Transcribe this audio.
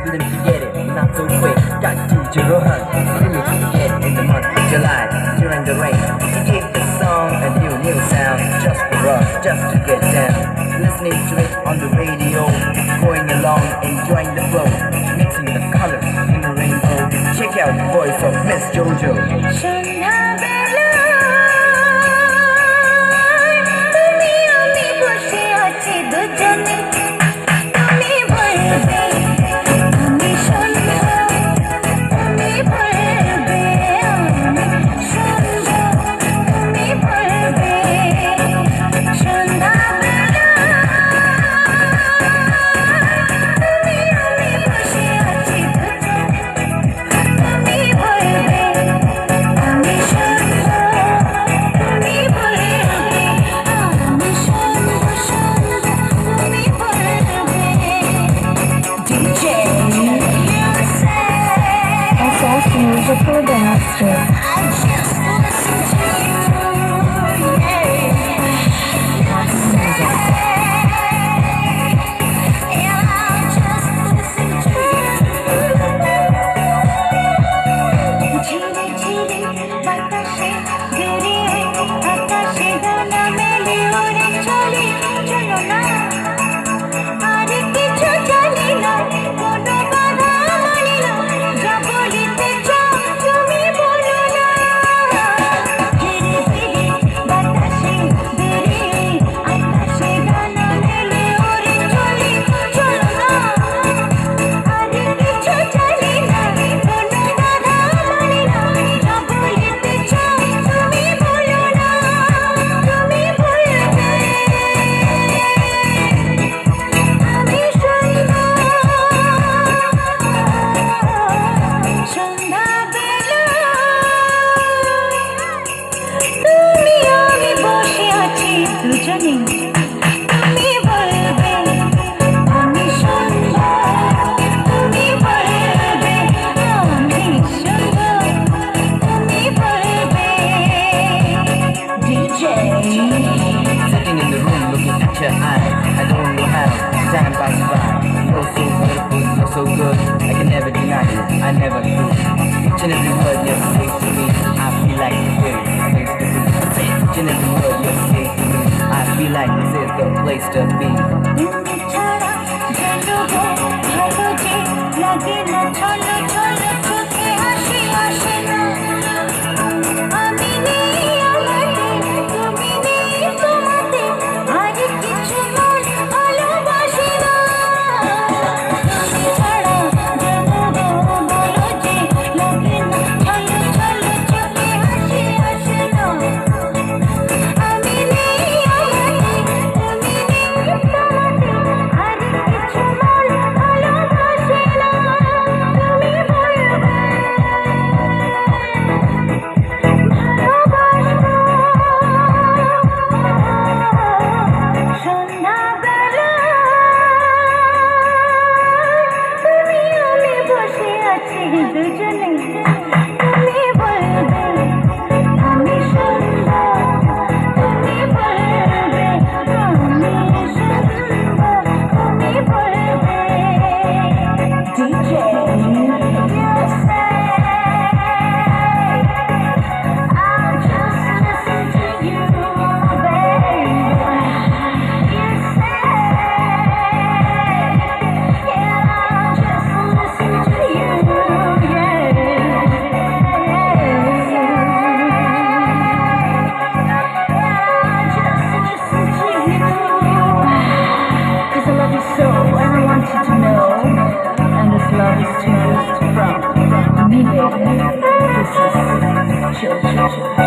Let me forget it, not so quick. Got DJ Rohan, bring me to the hit in the month of July. During the rain, he gave the song a new sound. Just for us, just to get down. Listening to it on the radio, going along, enjoying the flow, mixing the colors in the rainbow. Check out the voice of Miss Jojo. Musical dancer. Sitting in the room looking at your eyes, I don't know how time passes by. You're so beautiful, you're so good, I can never deny you, I never do. Each and every word you say to me, I feel like the place to be. Each and every word you say to me, I feel like this is the place to be. From me, baby. This is Jojo.